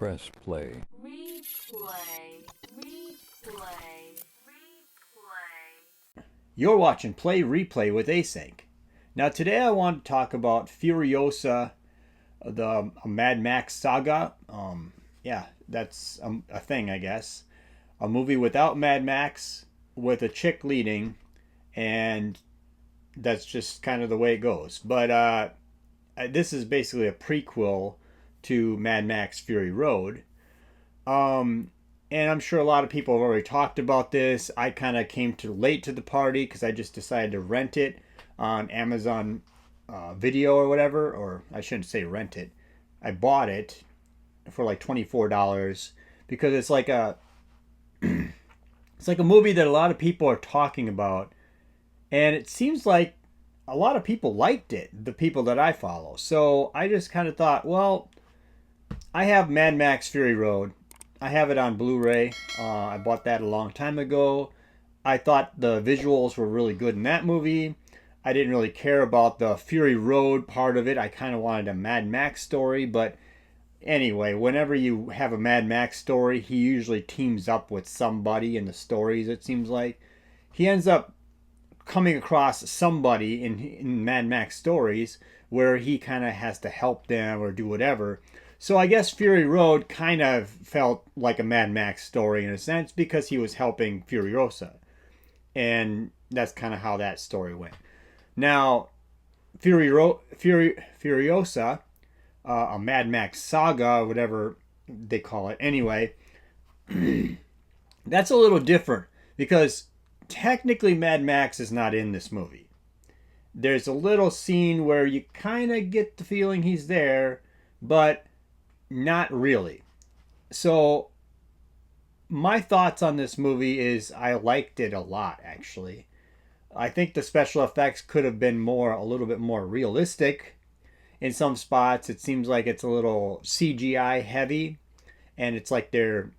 Press play. Replay, replay, replay. You're watching Play Replay with Async. Now today I want to talk about Furiosa, the Mad Max saga. Yeah, that's a thing, I guess. A movie without Mad Max, with a chick leading, and that's just kind of the way it goes. But this is basically a prequel to Mad Max Fury Road. And I'm sure a lot of people have already talked about this. I kind of came too late to the party because I just decided to rent it on Amazon Video or whatever. Or I shouldn't say rent it. I bought it for like $24 because it's like a it's like a movie that a lot of people are talking about, and it seems like a lot of people liked it. The people that I follow. So I just kind of thought, well, I have Mad Max Fury Road. I have it on Blu-ray. I bought that a long time ago. I thought the visuals were really good in that movie. I didn't really care about the Fury Road part of it. I kind of wanted a Mad Max story. But anyway, whenever you have a Mad Max story, he usually teams up with somebody in the stories, it seems like. He ends up coming across somebody in Mad Max stories where he kind of has to help them or do whatever. So I guess Fury Road kind of felt like a Mad Max story in a sense because he was helping Furiosa. And that's kind of how that story went. Now, Furiosa, a Mad Max saga, whatever they call it. Anyway, that's a little different because technically Mad Max is not in this movie. There's a little scene where you kind of get the feeling he's there, but not really. So my thoughts on this movie is I liked it a lot, actually. I think the special effects could have been a little bit more realistic. In some spots, it seems like it's a little CGI heavy, and it's like they're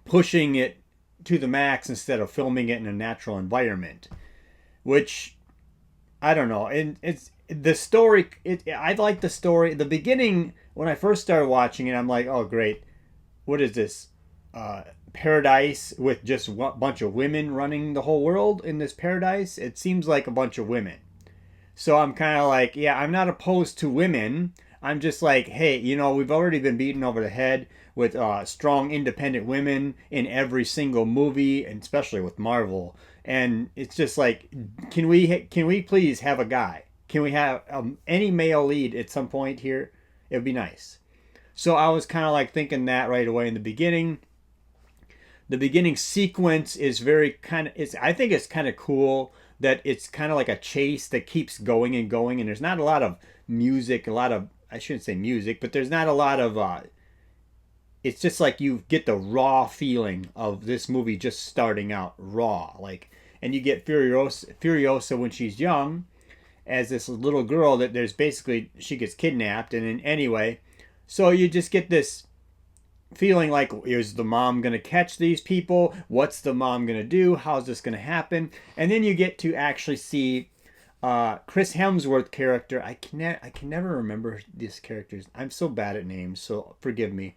pushing it to the max instead of filming it in a natural environment, which I don't know. And it's the story. I like the story. The beginning, when I first started watching it, I'm like, oh great, what is this? Paradise with just a bunch of women running the whole world in this paradise? It seems like a bunch of women. So I'm kind of like, yeah, I'm not opposed to women. I'm just like, hey, we've already been beaten over the head with strong independent women in every single movie, and especially with Marvel. And it's just like, can we please have a guy? Can we have any male lead at some point here? It would be nice. So I was kind of like thinking that right away in the beginning. The beginning sequence is I think it's kind of cool that it's kind of like a chase that keeps going and going, and there's not a lot of music, I shouldn't say music, but there's not a lot of it's just like you get the raw feeling of this movie just starting out raw, like, and you get Furiosa when she's young as this little girl that she gets kidnapped, and then anyway, so you just get this feeling like, is the mom going to catch these people? What's the mom going to do? How's this going to happen? And then you get to actually see Chris Hemsworth character. I can never remember these characters. I'm so bad at names, so forgive me.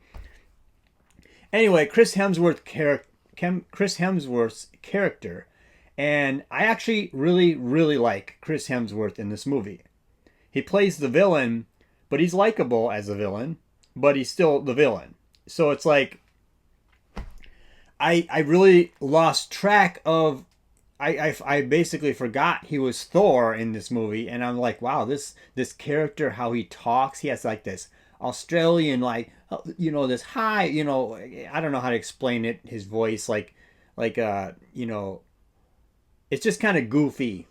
Anyway, Chris Hemsworth's character, and I actually really, really like Chris Hemsworth in this movie. He plays the villain, but he's likable as a villain, but he's still the villain. So it's like I really lost track of. I basically forgot he was Thor in this movie, and I'm like, wow, this character, how he talks, he has like this Australian, like, this high, I don't know how to explain it. His voice, it's just kind of goofy.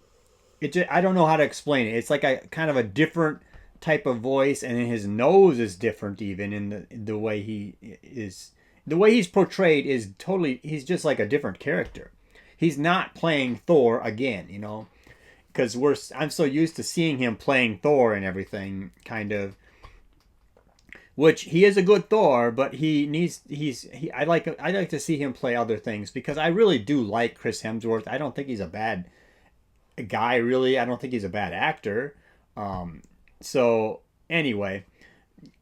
I don't know how to explain it. It's like a kind of a different type of voice, and then his nose is different even in the way he's portrayed is totally. He's just like a different character. He's not playing Thor again, because I'm so used to seeing him playing Thor and everything, kind of. Which he is a good Thor, but I like to see him play other things because I really do like Chris Hemsworth. I don't think he's a bad guy, really. I don't think he's a bad actor. So anyway,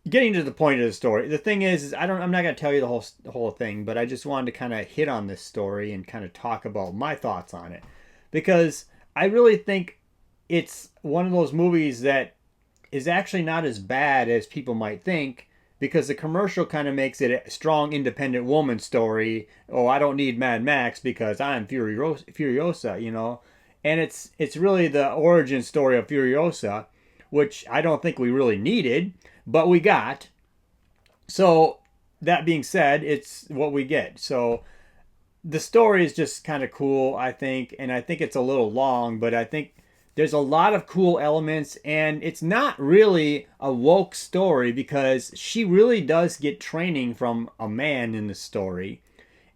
getting to the point of the story. The thing is I'm not going to tell you the whole thing, but I just wanted to kind of hit on this story and kind of talk about my thoughts on it, because I really think it's one of those movies that is actually not as bad as people might think, because the commercial kind of makes it a strong independent woman story. Oh, I don't need Mad Max because I'm Furiosa, you know. And it's really the origin story of Furiosa, which I don't think we really needed, but we got. So that being said, it's what we get. So the story is just kind of cool, I think, and I think it's a little long, but I think there's a lot of cool elements, and it's not really a woke story because she really does get training from a man in the story,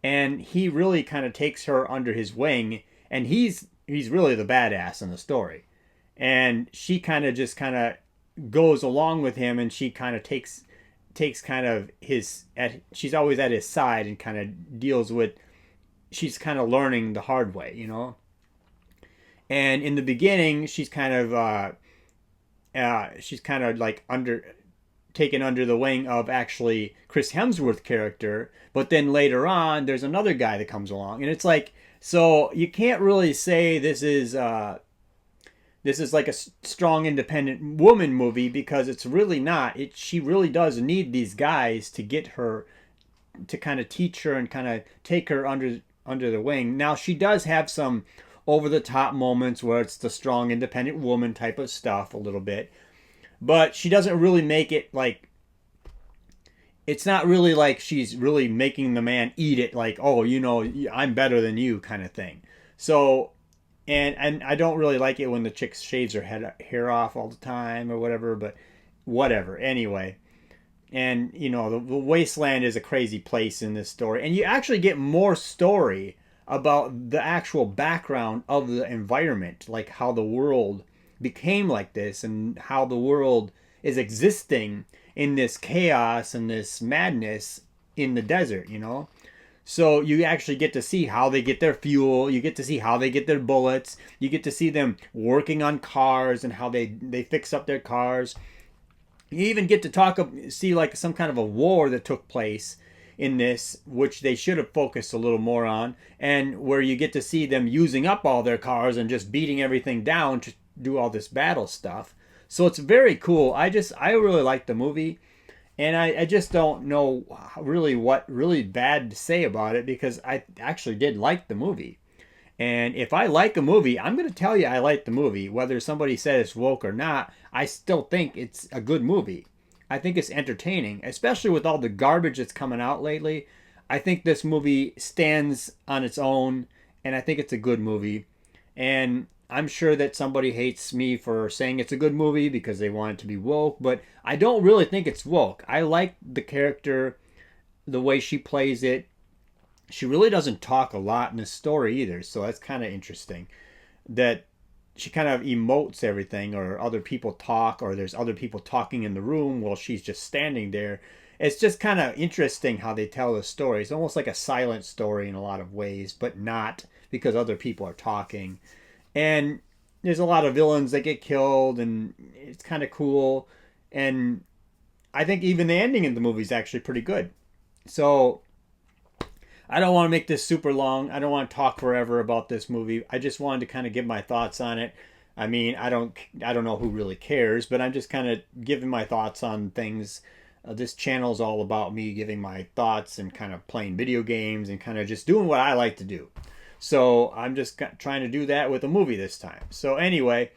and he really kind of takes her under his wing, and he's really the badass in the story, and she kind of just kind of goes along with him, and she kind of takes kind of she's always at his side and kind of deals with, she's kind of learning the hard way, you know. And in the beginning, she's kind of like taken under the wing of actually Chris Hemsworth character, but then later on, there's another guy that comes along, and it's like, so you can't really say this is like a strong independent woman movie, because it's really not. She really does need these guys to get her, to kind of teach her and kind of take her under the wing. Now she does have some over the top moments where it's the strong independent woman type of stuff a little bit, but she doesn't really make it like, it's not really like she's really making the man eat it, like, oh, you know, I'm better than you kind of thing. So and I don't really like it when the chick shaves her hair off all the time or whatever, but whatever anyway. And you know, the wasteland is a crazy place in this story, and you actually get more story about the actual background of the environment, like how the world became like this and how the world is existing in this chaos and this madness in the desert, you know. So you actually get to see how they get their fuel, you get to see how they get their bullets, you get to see them working on cars and how they fix up their cars. You even get to see like some kind of a war that took place in this, which they should have focused a little more on, and where you get to see them using up all their cars and just beating everything down to do all this battle stuff. So it's very cool. I really like the movie, and I just don't know really what really bad to say about it, because I actually did like the movie. And if I like a movie, I'm going to tell you I like the movie. Whether somebody says it's woke or not, I still think it's a good movie. I think it's entertaining, especially with all the garbage that's coming out lately. I think this movie stands on its own, and I think it's a good movie. And I'm sure that somebody hates me for saying it's a good movie because they want it to be woke, but I don't really think it's woke. I like the character, the way she plays it. She really doesn't talk a lot in this story either, so that's kind of interesting. That she kind of emotes everything, or other people talk, or there's other people talking in the room while she's just standing there. It's just kind of interesting how they tell the story. It's almost like a silent story in a lot of ways, but not, because other people are talking. And there's a lot of villains that get killed, and it's kind of cool. And I think even the ending of the movie is actually pretty good. So I don't want to make this super long. I don't want to talk forever about this movie. I just wanted to kind of give my thoughts on it. I mean, I don't know who really cares, but I'm just kind of giving my thoughts on things. This channel is all about me giving my thoughts and kind of playing video games and kind of just doing what I like to do. So I'm just trying to do that with a movie this time. So anyway,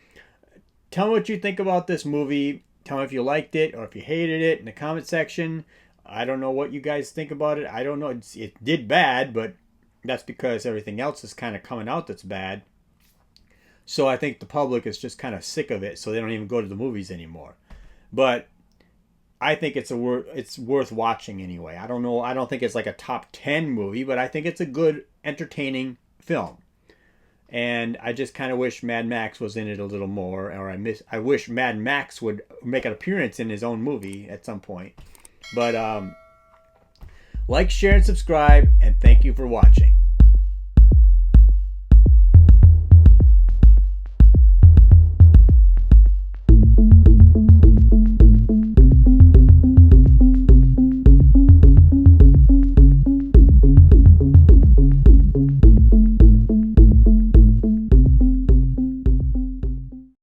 tell me what you think about this movie. Tell me if you liked it or if you hated it in the comment section. I don't know what you guys think about it. I don't know. It did bad, but that's because everything else is kind of coming out that's bad. So I think the public is just kind of sick of it, so they don't even go to the movies anymore. But I think it's worth watching anyway. I don't know. I don't think it's like a top 10 movie, but I think it's a good, entertaining film. And I just kind of wish Mad Max was in it a little more, or I wish Mad Max would make an appearance in his own movie at some point. But like, share, and subscribe, and thank you for watching.